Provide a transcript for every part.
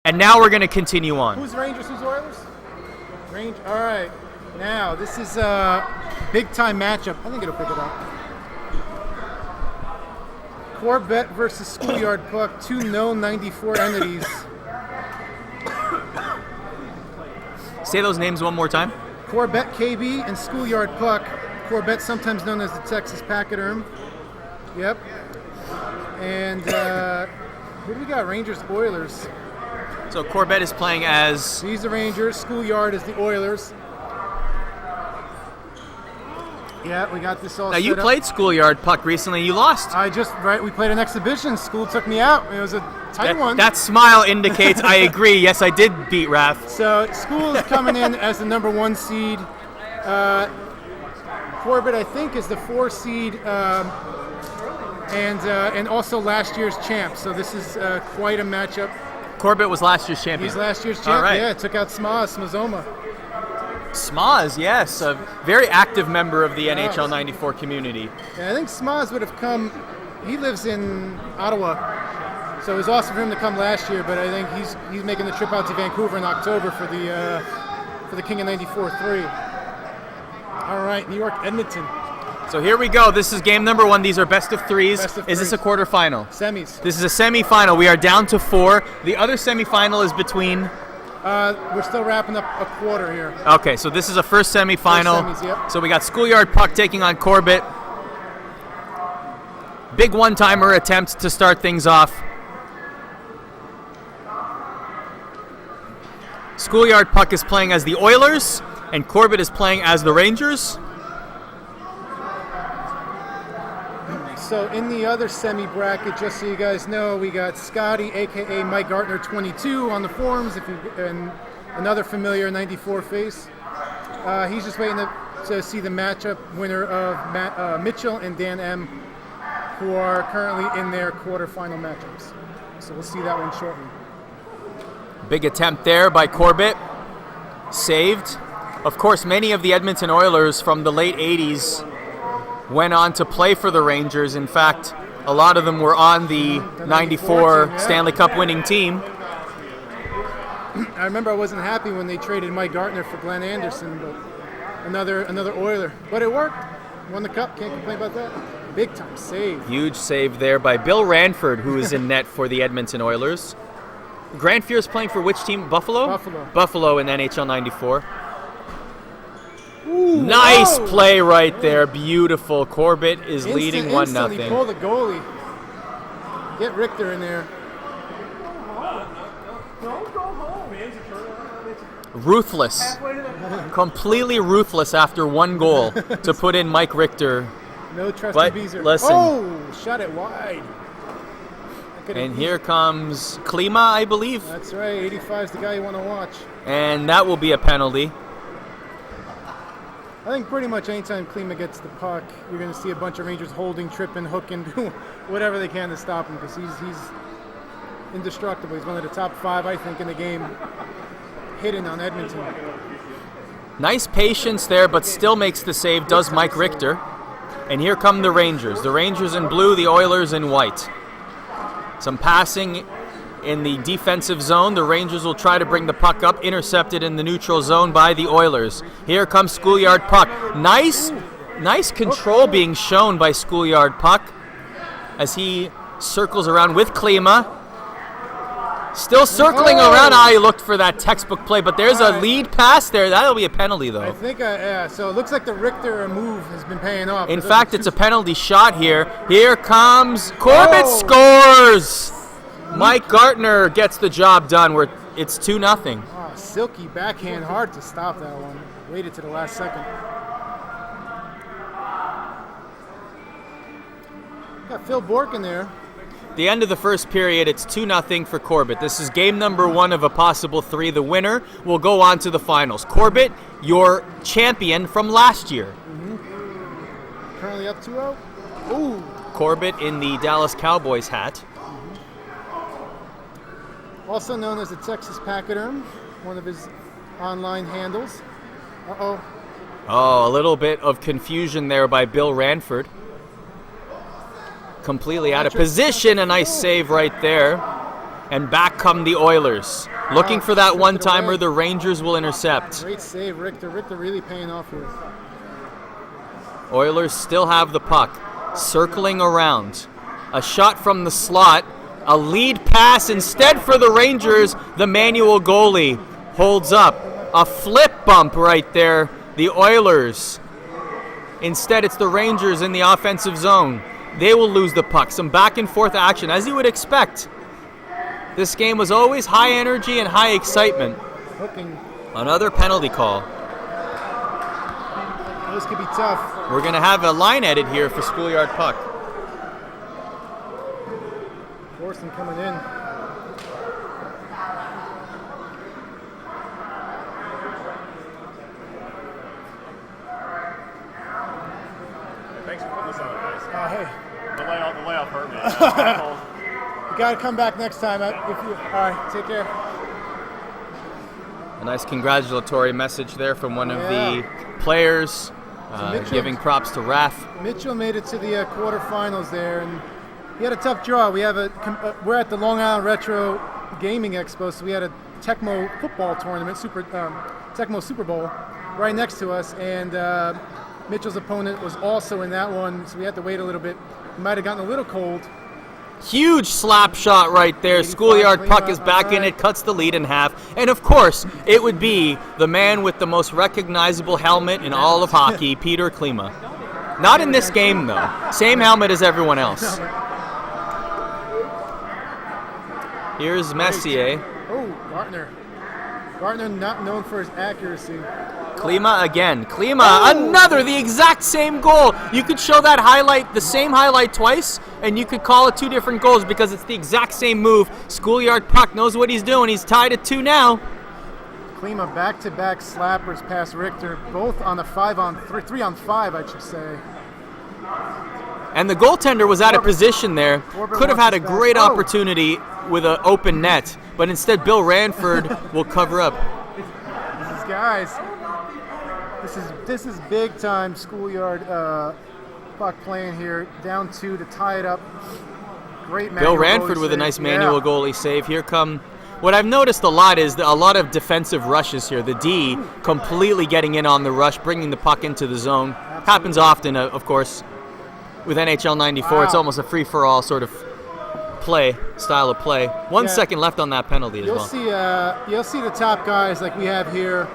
And now we're going to continue on. Who's Rangers, who's Oilers? All right. Now, this is a big-time matchup. I think it'll pick it up. Corbett versus Schoolyard Puck, two known 94 entities. Say those names one more time. corbettkb and Schoolyard Puck. Corbett, sometimes known as the Texas Pachyderm. Yep. And who do we got? Rangers, Oilers. So Corbett is playing as... He's the Rangers. Schoolyard is the Oilers. Yeah, we got this all Now, set you up. played Schoolyard Puck recently. You lost. We played an exhibition. School took me out. It was a tight one. That smile indicates I agree. Yes, I did beat Raph. So School is coming in as the number 1 seed. Corbett, I think, is the 4 seed, and also last year's champ. So this is quite a matchup. Corbett was last year's champion. He's last year's champ. All right. Yeah, took out Smazoma. Smaz, yes, a very active member of the NHL 94 community. Yeah, I think Smaz would have come. He lives in Ottawa, so it was awesome for him to come last year. But I think he's making the trip out to Vancouver in October for the King of 94-3. All right, New York, Edmonton. So here we go. This is game number 1. These are best of threes. Is this a quarterfinal? Semis. This is a semifinal. We are down to 4. The other semifinal is between... We're still wrapping up a quarter here. Okay, so this is a first semifinal. First semis, yep. So we got Schoolyard Puck taking on Corbett. Big one-timer attempt to start things off. Schoolyard Puck is playing as the Oilers, and Corbett is playing as the Rangers. So in the other semi-bracket, just so you guys know, we got Scotty, a.k.a. Mike Gartner, 22 on the forums, and another familiar 94 face. He's just waiting to see the matchup winner of Mitchell and Dan M., who are currently in their quarterfinal matchups. So we'll see that one shortly. Big attempt there by Corbett. Saved. Of course, many of the Edmonton Oilers from the late 80s went on to play for the Rangers. In fact, a lot of them were on the 94 team, yeah. Stanley Cup winning team. I remember I wasn't happy when they traded Mike Gartner for Glenn Anderson, but another Oiler. But it worked. Won the cup. Can't complain about that. Big time save. Huge save there by Bill Ranford, who is in net for the Edmonton Oilers. Grant Fear is playing for which team? Buffalo? Buffalo in NHL 94. Ooh, nice play right there. Beautiful. Corbett is leading 1-0. Pull the goalie. Get Richter in there. Ruthless. Completely ruthless after 1 goal to put in Mike Richter. No trust But in Beezer. listen. Oh, shot it wide. And here comes Klima, I believe. That's right. 85 is the guy you want to watch. And that will be a penalty. I think pretty much anytime Klima gets the puck, you're going to see a bunch of Rangers holding, tripping, hooking, doing whatever they can to stop him, because he's indestructible. He's one of the top 5, I think, in the game, hitting on Edmonton. Nice patience there, but still makes the save, does Mike Richter. And here come the Rangers. The Rangers in blue, the Oilers in white. Some passing in the defensive zone. The Rangers will try to bring the puck up, intercepted in the neutral zone by the Oilers. Here comes Schoolyard Puck. Nice control being shown by Schoolyard Puck as he circles around with Klima. Still circling around. He looked for that textbook play, but there's a lead pass there. That'll be a penalty, though. I think, so it looks like the Richter move has been paying off. In fact, it's a penalty shot here. Here comes Corbett scores! Mike Gartner gets the job done. It's 2-0. Oh, silky backhand, hard to stop that one. Waited to the last second. Got Phil Bork in there. The end of the first period, it's 2-0 for Corbett. This is game number 1 of a possible 3. The winner will go on to the finals. Corbett, your champion from last year. Mm-hmm. Currently up 2-0. Ooh. Corbett in the Dallas Cowboys hat. Mm-hmm. Also known as the Texas Pachyderm, one of his online handles. Uh-oh. Oh, a little bit of confusion there by Bill Ranford. Completely out of position. A nice save right there. And back come the Oilers. Looking for that stripped it one-timer, away. the Rangers will intercept. Great save, Richter. Richter really paying off here. Oilers still have the puck, circling around. A shot from the slot, a lead pass instead for the Rangers. The Manual goalie holds up. A flip bump right there. The Oilers. Instead, it's the Rangers in the offensive zone. They will lose the puck. Some back and forth action, as you would expect. This game was always high energy and high excitement. Hooking. Another penalty call. This could be tough. We're going to have a line edit here for Schoolyard Puck. Corson coming in. Thanks for putting this on, guys. Hey, The layoff hurt me. you got to come back next time. All right, take care. A nice congratulatory message there from one of Yeah. the players, Mitchell- giving props to Raf. Mitchell made it to the quarterfinals there, and he had a tough draw. We're at the Long Island Retro Gaming Expo, so we had a Tecmo football tournament, Tecmo Super Bowl, right next to us, and Mitchell's opponent was also in that one, so we had to wait a little bit. He might have gotten a little cold. Huge slap shot right there. 85 Schoolyard Puck is Klima, back in alright. it, cuts the lead in half. And of course, it would be the man with the most recognizable helmet in all of hockey, Peter Klima. Not in this game, though. Same helmet as everyone else. Here's Messier. Oh, Gartner. Gartner not known for his accuracy. Klima again. Klima, another, the exact same goal. You could show that highlight, the same highlight twice, and you could call it two different goals because it's the exact same move. Schoolyard Puck knows what he's doing. He's tied at 2 now. Klima back-to-back slappers past Richter, both on the 3-on-5, I should say. And the goaltender was out of position there. Corbett Could have had a wants his great back. opportunity with an open net, but instead Bill Ranford will cover up. These guys, this is big time Schoolyard Puck playing here, down 2 to tie it up. Great Bill manual Ranford goalie with a save. nice manual Yeah. goalie save. Here come. What I've noticed a lot is a lot of defensive rushes here. The D completely getting in on the rush, bringing the puck into the zone. Happens often, of course. With NHL'94, it's Wow. almost a free-for-all sort of style of play. 1 Yeah. second left on that penalty as well. You'll see the top guys like we have here.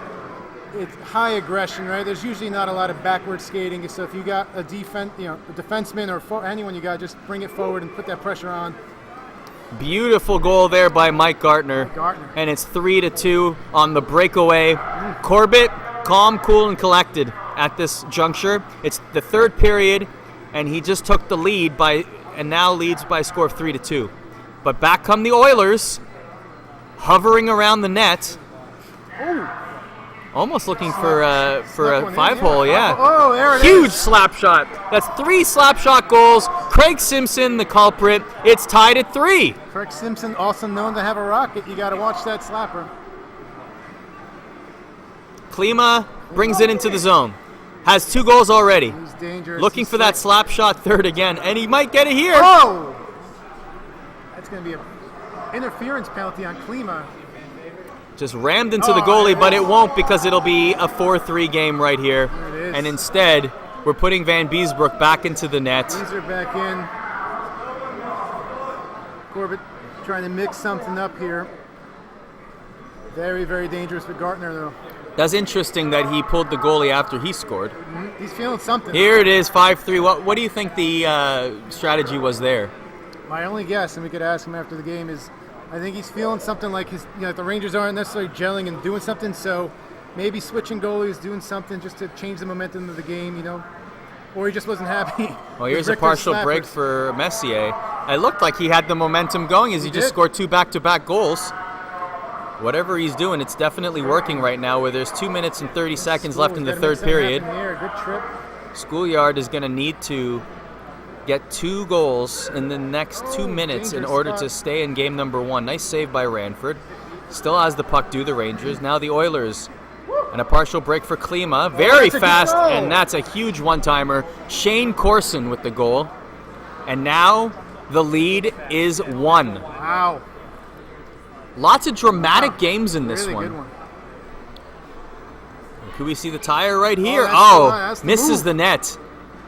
It's high aggression, right? There's usually not a lot of backward skating, so if you got a defenseman or anyone, you got just bring it forward and put that pressure on. Beautiful goal there by Mike Gartner. Gartner. And it's 3-2 on the breakaway. Corbett, calm, cool, and collected at this juncture. It's the third period, and he just took the lead and now leads by a score of 3-2. But back come the Oilers, hovering around the net. Almost looking for a Snuck one in, 5-hole, yeah. Oh, there it is. Huge slap shot. That's 3 slap shot goals. Craig Simpson, the culprit. It's tied at 3. Craig Simpson, also known to have a rocket. You got to watch that slapper. Klima brings it into the zone. Has 2 goals already. He's dangerous. Looking He's for that sick. slap shot third again, and he might get it here. Oh! That's going to be an interference penalty on Klima. Just rammed into the goalie, but it won't because it'll be a 4-3 game right here. There it is. And instead, we're putting Van Beesbrook back into the net. These are back in. Corbett trying to mix something up here. Very, very dangerous for Gartner, though. That's interesting that he pulled the goalie after he scored. He's feeling something. Here it is, 5-3. What do you think the strategy was there? My only guess, and we could ask him after the game, is I think he's feeling something like the Rangers aren't necessarily gelling and doing something, so maybe switching goalies, doing something just to change the momentum of the game, or he just wasn't happy. Well, here's with a partial Richter's break snappers. for Messier. It looked like he had the momentum going as he just did. scored 2 back-to-back goals. Whatever he's doing, it's definitely working right now where there's 2 minutes and 30 seconds left in the Gotta make third something period. happen here. Good trip. Schoolyard is going to need to get 2 goals in the next 2 minutes in dangerous order spot. to stay in game number 1. Nice save by Ranford. Still has the puck, do the Rangers. Now the Oilers. And a partial break for Klima. Very that's a good fast, goal. and that's a huge one-timer. Shane Corson with the goal. And now the lead is 1. Wow. Lots of dramatic games in this really one. Good one. Could we see the tire right here? That's the Misses move. the net.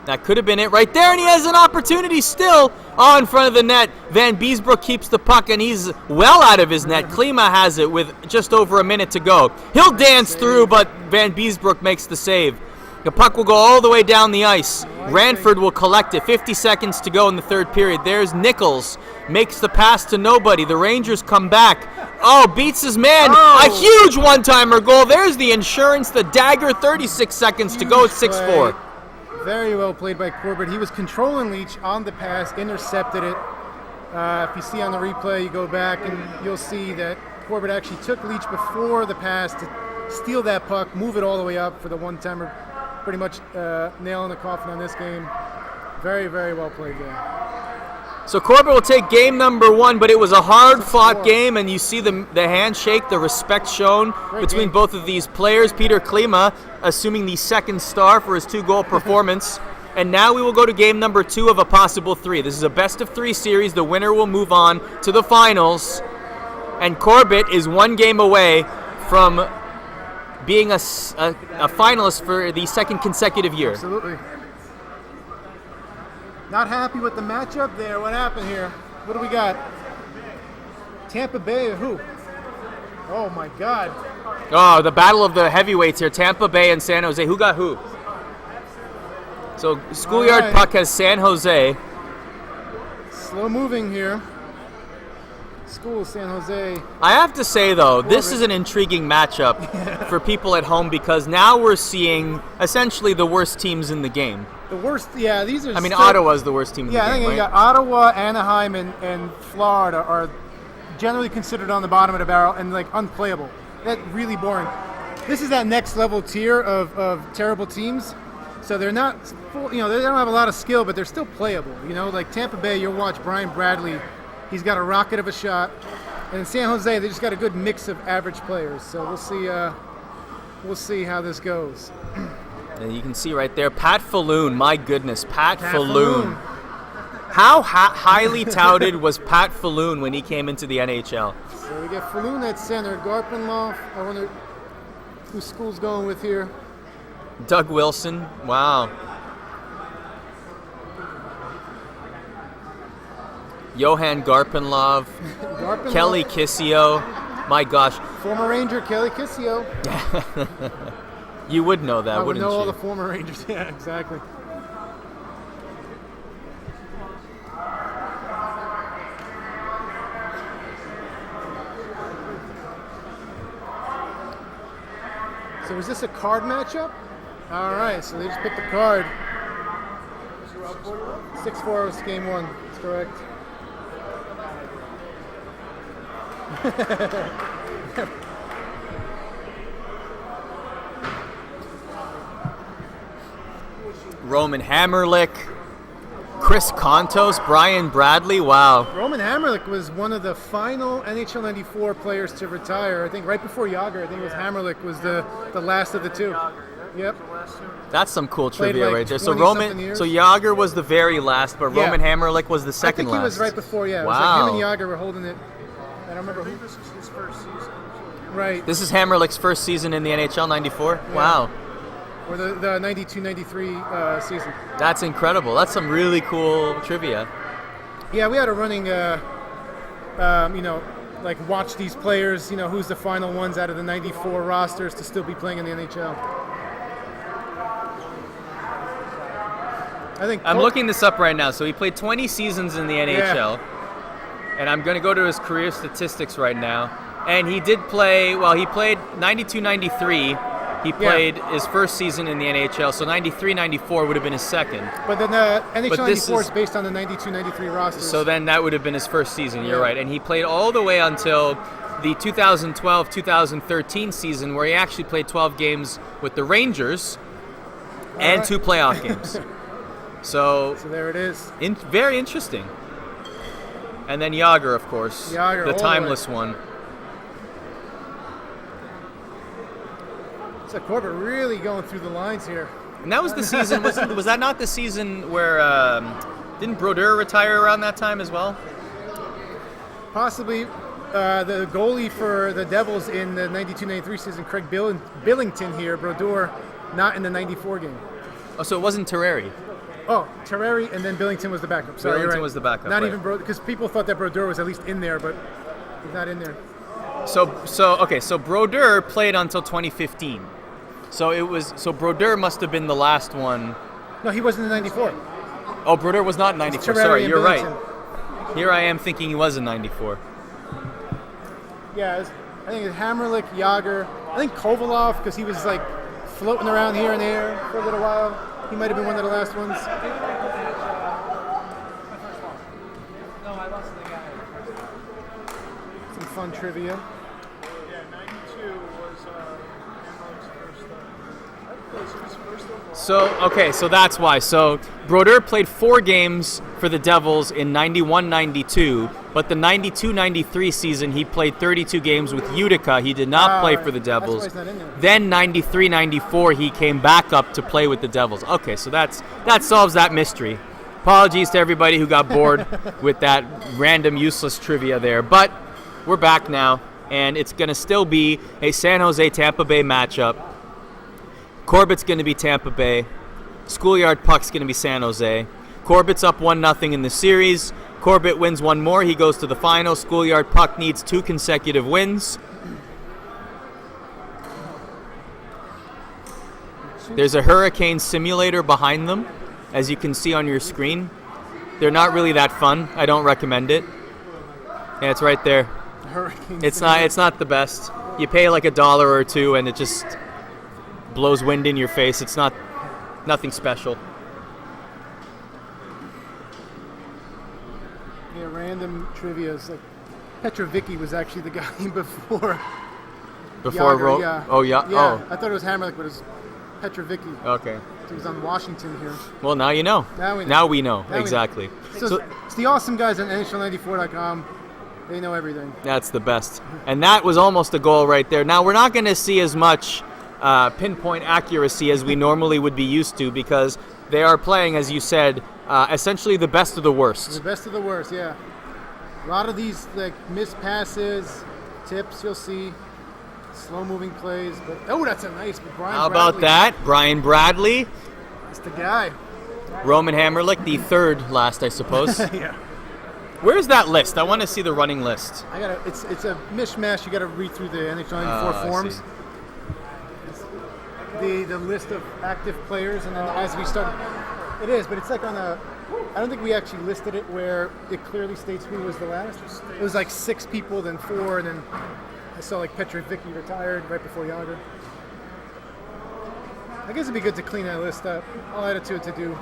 That could have been it right there, and he has an opportunity still in front of the net. Van Beesbroek keeps the puck, and he's well out of his net. Klima has it with just over a minute to go. He'll dance through, but Van Beesbroek makes the save. The puck will go all the way down the ice. Ranford will collect it. 50 seconds to go in the third period. There's Nichols. Makes the pass to nobody. The Rangers come back. Beats his man. A huge one-timer goal. There's the insurance, the dagger. 36 seconds to go. It's 6-4. Very well played by Corbett. He was controlling Leach on the pass, intercepted it. If you see on the replay, you go back and you'll see that Corbett actually took Leach before the pass to steal that puck, move it all the way up for the one-timer. Pretty much nail in the coffin on this game. Very, very well played game. So Corbett will take game number 1, but it was a hard-fought game, and you see the handshake, the respect shown between both of these players. Peter Klima assuming the second star for his 2-goal performance. And now we will go to game number 2 of a possible 3. This is a best-of-3 series. The winner will move on to the finals. And Corbett is 1 game away from being a finalist for the second consecutive year. Absolutely. Not happy with the matchup there. What happened here? What do we got? Tampa Bay, who? Oh my God. Oh, the battle of the heavyweights here. Tampa Bay and San Jose. Who got who? So Schoolyard Puck has San Jose. Slow moving here. School San Jose. I have to say, though, this is an intriguing matchup for people at home because now we're seeing essentially the worst teams in the game. The worst, yeah, these are. I mean, Ottawa's the worst team in the game, I think right? you got Ottawa, Anaheim, and Florida are generally considered on the bottom of the barrel and like unplayable. That's really boring. This is that next level tier of terrible teams. So they're not, full, you know, they don't have a lot of skill, but they're still playable. You know, like Tampa Bay, you'll watch Brian Bradley. He's got a rocket of a shot. And in San Jose, they just got a good mix of average players. So we'll see how this goes. And you can see right there, Pat Falloon. My goodness, Pat Falloon. How highly touted was Pat Falloon when he came into the NHL? So we got Falloon at center. Garpenloff, I wonder who School's going with here. Doug Wilson. Wow. Johan Garpenlov. Kelly Kissio. My gosh. Former Ranger Kelly Kissio. You would know that, wouldn't you? I would know all the former Rangers. Yeah, exactly. So is this a card matchup? All right, so they just picked the card. 6-4 was game 1. That's correct. Roman Hammerlick, Chris Kontos, Brian Bradley. Wow. Roman Hammerlick was one of the final NHL 94 players to retire. I think right before Yager. I think it was Hammerlick was the last of the two. Yep. That's some cool trivia like right there. So Yager was the very last, but Roman Hammerlick was the second last. I think he was right before, yeah. Wow. It was like him and Yager were holding it. I don't remember who. This was his first season. Right. This is Hammerlick's first season in the NHL 94? Yeah. Wow. Or the 92-93 season. That's incredible. That's some really cool trivia. Yeah, we had a running, like watch these players, who's the final ones out of the 94 rosters to still be playing in the NHL. I'm looking this up right now. So he played 20 seasons in the NHL. And I'm going to go to his career statistics right now. And he did play, he played 92-93. He played his first season in the NHL, so 93-94 would have been his second. But then the NHL 94 is based on the 92-93 roster. So then that would have been his first season, you're right. And he played all the way until the 2012-2013 season, where he actually played 12 games with the Rangers and 2 playoff games. So there it is. Very interesting. And then Yager, of course, the timeless one. So Corbett really going through the lines here. And that was the season. Was that not the season where didn't Brodeur retire around that time as well? Possibly. the goalie for the Devils in the 92-93 season, Craig Billington here, Brodeur, not in the 94 game. Oh, so it wasn't Terreri. Oh, Terreri, and then Billington was the backup. Sorry, Billington you're right. was the backup. Not right. even Brodeur, because people thought that Brodeur was at least in there, but he's not in there. So Brodeur played until 2015. So Brodeur must have been the last one. No, he wasn't in 94. Oh, Brodeur was not in 94. Terreri Sorry, and you're Billington. right. Here I am thinking he was in 94. Yeah, I think it's Hammerlick, Yager. I think Kovalov, because he was like floating around here and there for a little while. He might have been one of the last ones. Some fun trivia. Yeah, 92 was Hammerlick's first. So that's why. So Brodeur played 4 games for the Devils in 91-92, but the 92-93 season he played 32 games with Utica. He did not play for the Devils. That's why he's not in there. Then 93-94 he came back up to play with the Devils. Okay, so that solves that mystery. Apologies to everybody who got bored with that random useless trivia there, but we're back now, and it's going to still be a San Jose-Tampa Bay matchup. Corbett's going to be Tampa Bay. Schoolyard Puck's going to be San Jose. Corbett's up 1-0 in the series. Corbett wins one more. He goes to the final. Schoolyard Puck needs 2 consecutive wins. There's a hurricane simulator behind them, as you can see on your screen. They're not really that fun. I don't recommend it. Yeah, it's right there. It's not the best. You pay like $1 or $2 and it just blows wind in your face. It's nothing special. Yeah, random trivia is like Petrovicki was actually the guy before. Yager, yeah. Oh yeah. Yeah, I thought it was Hammerlick, but it was Petrovicki. Okay. He was on Washington here. Well, now you know. Now we know. Now we exactly. know. So it's the awesome guys on NHL'94.com. They know everything. That's the best. And that was almost a goal right there. Now, we're not going to see as much pinpoint accuracy as we normally would be used to because they are playing, as you said, essentially the best of the worst. The best of the worst, yeah. A lot of these like missed passes, tips, you'll see. Slow-moving plays. But that's a nice Brian How Bradley. about that? Brian Bradley. That's the guy. Roman Hammerlick, the third last, I suppose. Yeah. Where's that list? I want to see the running list. It's a mishmash. You gotta read through the NHL'94 forms. The list of active players, and then as we start, it is, but it's like on a. I don't think we actually listed it where it clearly states who was the last. It was like 6 people, then 4, and then I saw like Petrovicki retired right before Yager. I guess it'd be good to clean that list up. I'll add it to do.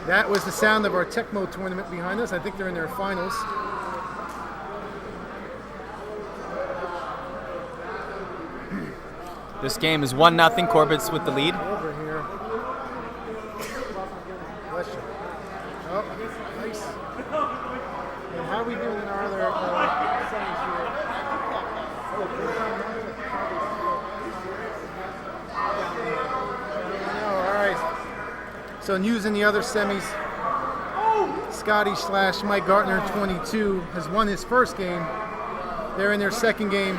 That was the sound of our Tecmo tournament behind us. I think they're in their finals. This game is 1-0. Corbett's with the lead. Over here. Bless you. Oh, nice. And how are we doing in our other semis here? All right. So news in the other semis. Scotty/Mike Gartner 22 has won his first game. They're in their second game.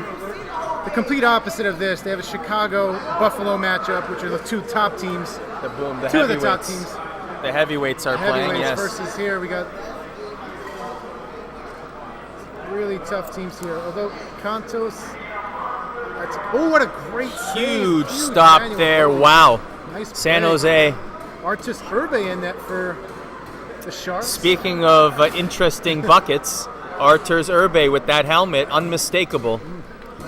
The complete opposite of this. They have a Chicago-Buffalo matchup, which are the 2 top teams. The 2 of the top heavyweights. teams. The heavyweights are playing, Heavyweights yes. versus here. We got really tough teams here. Although Contos, what a great save. Huge stop manual. there. Wow. Nice San play. Jose. Artis Urbe in that for the Sharks. Speaking of interesting buckets, Arturs Urbe with that helmet, unmistakable.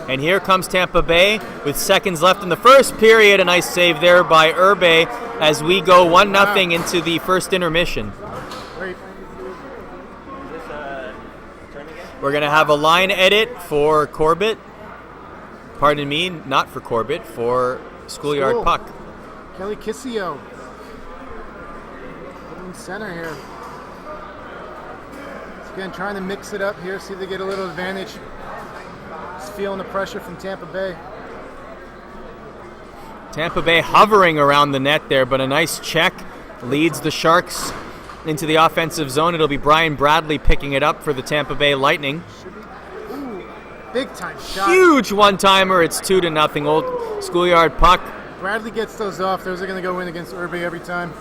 And here comes Tampa Bay with seconds left in the first period. A nice save there by Urbe as we go 1-0 into the first intermission. Great. We're going to have a line edit for Corbett. Pardon me, not for Corbett, for Schoolyard Puck. Kelly Kissio. In center here. So again, trying to mix it up here, see if they get a little advantage. Just feeling the pressure from Tampa Bay. Tampa Bay hovering around the net there, but a nice check leads the Sharks into the offensive zone. It'll be Brian Bradley picking it up for the Tampa Bay Lightning. Ooh, big time shot. Huge one-timer. It's 2-0. Old schoolyard puck. Bradley gets those off. Those are going to go in against Irby every time.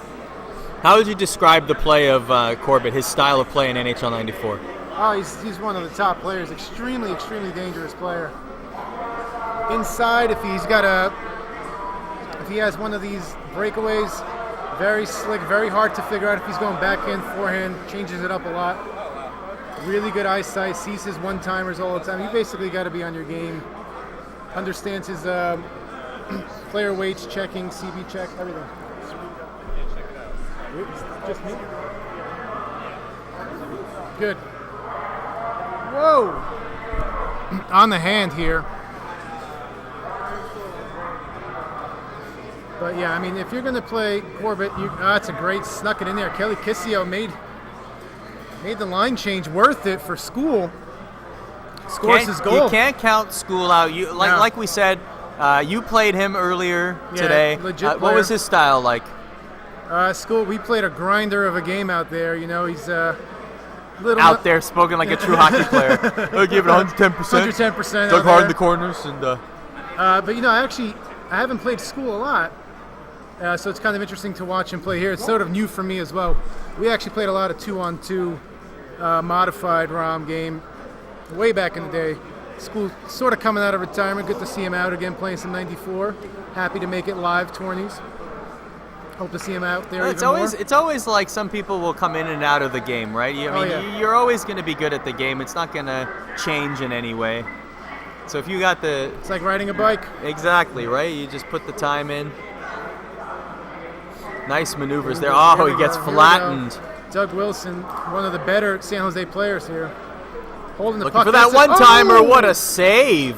How would you describe the play of Corbett, his style of play in NHL 94? Oh, he's one of the top players. Extremely, extremely dangerous player. Inside, if he has one of these breakaways, very slick, very hard to figure out if he's going backhand, forehand, changes it up a lot. Really good eyesight, sees his one-timers all the time. You basically got to be on your game. Understands his player weights, checking, CB check, everything. Just me. Good. Whoa! On the hand here. But yeah, I mean, if you're going to play Corbett, that's a great, snuck it in there. Kelly Kissio made the line change worth it for School. Scores his goal. You can't count School out. Like we said, you played him earlier today. Legit what was his style like? School, we played a grinder of a game out there. You know, he's little out there, spoken like a true hockey player. I give it 110%. 110%. Dug hard in the corners and. But you know, I haven't played School a lot. So it's kind of interesting to watch him play here. It's sort of new for me as well. We actually played a lot of 2-on-2 modified ROM game way back in the day. School sort of coming out of retirement. Good to see him out again playing some 94. Happy to make it live tourneys. Hope to see him out there even more. It's always like some people will come in and out of the game, right? You're always going to be good at the game. It's not going to change in any way. So if you got it's like riding a bike. Exactly, right? You just put the time in. Nice maneuvers there. Oh, he gets flattened. Doug Wilson, one of the better San Jose players here. Holding the Looking puck. for that one-timer. What a save.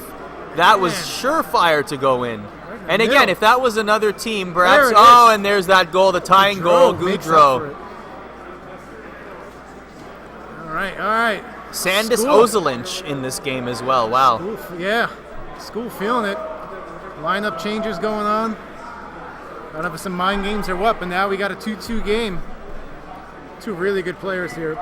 That was surefire to go in. And again, if that was another team, perhaps... and there's that goal, the tying goal, Goudreau. All right. Sandis Ozelinch in this game as well. Wow. School feeling it. Lineup changes going on. I don't know if it's some mind games or what, but now we got a 2-2 game. Two really good players here.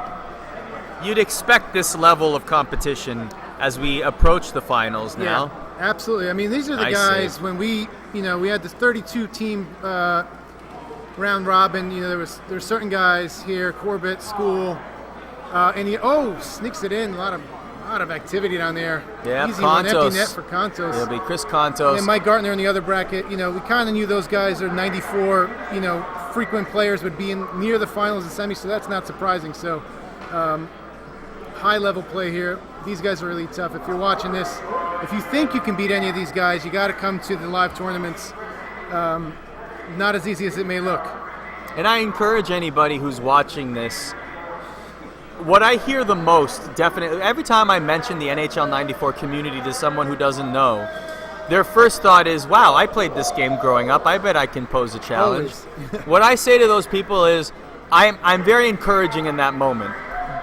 You'd expect this level of competition as we approach the finals now. Yeah, absolutely. I mean, these are the guys when we had this 32-team round robin. You know, there's certain guys here, Corbett, School, and he sneaks it in. A lot of activity down there. Yeah, easy Contos. one, empty net for Contos. It'll be Chris Contos. And Mike Gartner in the other bracket. You know, we kind of knew those guys are 94. You know, frequent players would be near the finals and semis, so that's not surprising. So, high level play here. These guys are really tough. If you're watching this, if you think you can beat any of these guys, you got to come to the live tournaments. Not as easy as it may look. And I encourage anybody who's watching this. What I hear the most, definitely, every time I mention the NHL 94 community to someone who doesn't know, their first thought is, wow, I played this game growing up. I bet I can pose a challenge. What I say to those people is, I'm very encouraging in that moment.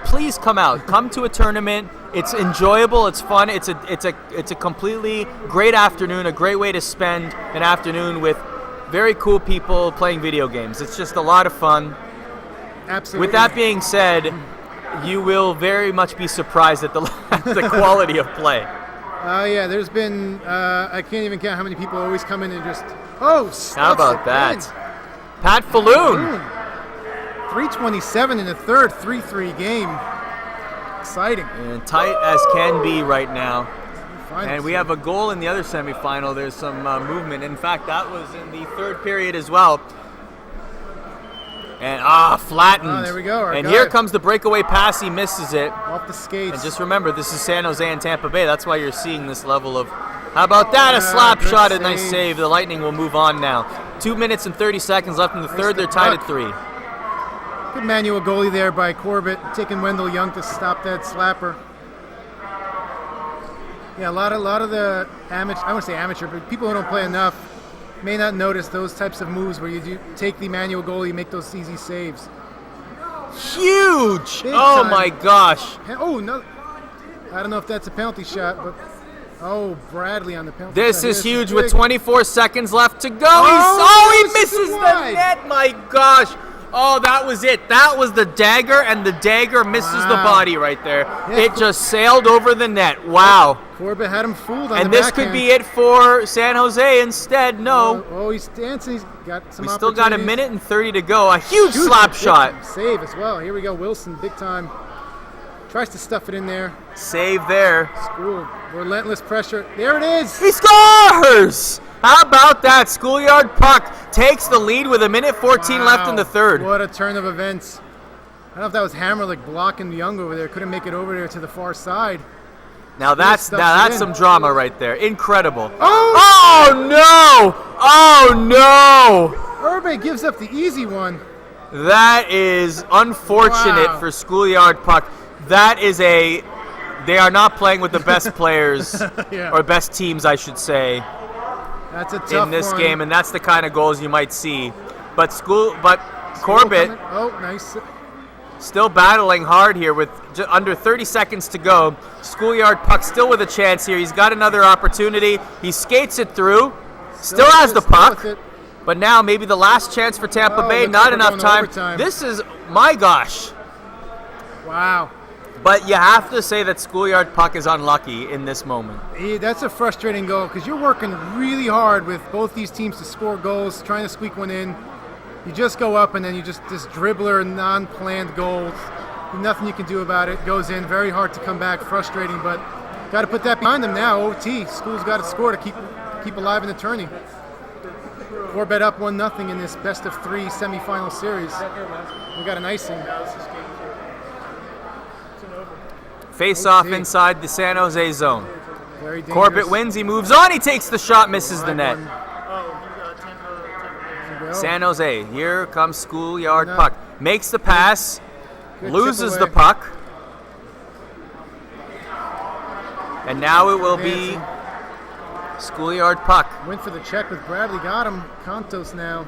Please come out. Come to a tournament. It's enjoyable. It's fun. It's a completely great afternoon, a great way to spend an afternoon with very cool people playing video games. It's just a lot of fun. Absolutely. With that being said, you will very much be surprised at the quality of play. Yeah, there's been, I can't even count how many people always come in and just, how about that? Pat Falloon. 3:27 in the third, 3-3 game. Exciting. And tight as can be right now. Finals. And we have a goal in the other semifinal. There's some movement. In fact, that was in the third period as well. And flattened. There we go. And here comes the breakaway pass. He misses it. Off the skates. And just remember, this is San Jose and Tampa Bay. That's why you're seeing this level of. How about that? A slap shot, a nice save. The Lightning will move on now. 2 minutes and 30 seconds left in the third. They're tied at 3. Good manual goalie there by Corbett, taking Wendell Young to stop that slapper. Yeah, a lot of the amateur, I wouldn't say amateur, but people who don't play enough may not notice those types of moves where you take the manual goalie, make those easy saves. Huge! Big oh time. My gosh! Oh no! I don't know if that's a penalty shot, but Bradley on the penalty. This shot. is huge with 24 seconds left to go. He misses the net. My gosh! Oh, that was it. That was the dagger, and the dagger misses the body right there. Yeah. It just sailed over the net. Wow. Corbett had him fooled on And the this backhand. could be it for San Jose. Instead, no. Oh, he's dancing. He's got some We still got a opportunities. minute and 30 to go. A huge Shoot, slap big shot. Save as well. Here we go. Wilson, big time. Tries to stuff it in there. Save there. School, relentless pressure. There it is. He scores! How about that? Schoolyard Puck takes the lead with 1:14 left in the third. What a turn of events. I don't know if that was Hammerlich blocking Young over there. Couldn't make it over there to the far side. Now that's stuffs it in. some drama right there. Incredible. Oh! Oh no! Oh no! Urbe gives up the easy one. That is unfortunate Wow. for Schoolyard Puck. That is they are not playing with the best players Yeah. or best teams, I should say, That's a tough in this one. game, and that's the kind of goals you might see. But Corbett Oh, nice. still battling hard here with under 30 seconds to go. Schoolyard Puck still with a chance here. He's got another opportunity. He skates it through. Still has the puck. with it. But now maybe the last chance for Tampa Oh, Bay. looks Not like we're enough going time. overtime. This is, my gosh. Wow. But you have to say that Schoolyard Puck is unlucky in this moment. Yeah, that's a frustrating goal because you're working really hard with both these teams to score goals, trying to squeak one in. You just go up and then you just this dribbler, non-planned goal. Nothing you can do about it. Goes in, very hard to come back, frustrating, but got to put that behind them now. OT, School's got to score to keep alive in the tourney. Corbett up 1-0 in this best of 3 semifinal series. We got an icing. Face off OT. inside the San Jose zone. Very dangerous. Corbett wins. He moves on. He takes the shot, misses the net. San Jose. Here comes Schoolyard No. Puck. Makes the pass. Good Loses chip the away. puck. And now it will be Schoolyard Puck. Went for the check with Bradley. Got him. Contos now.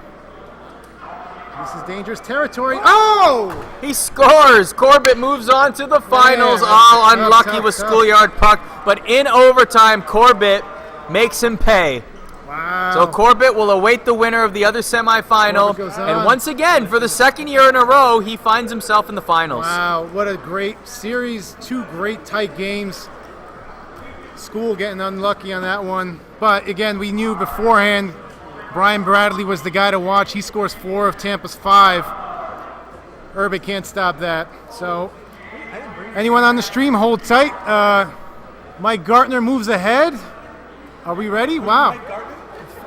This is dangerous territory. Oh! He scores. Corbett moves on to the finals. Man, All tough, unlucky tough, with tough. Schoolyard Puck. But in overtime, Corbett makes him pay. Wow. So Corbett will await the winner of the other semifinal. Corbett goes on. And once again, for the second year in a row, he finds himself in the finals. Wow, what a great series. 2 great tight games. School getting unlucky on that one. But again, we knew beforehand Brian Bradley was the guy to watch. He scores 4 of Tampa's 5. Urban can't stop that. So anyone on the stream, hold tight. Mike Gartner moves ahead. Are we ready? Wow.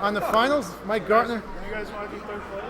On the finals, Mike Gartner. You guys want to do third place?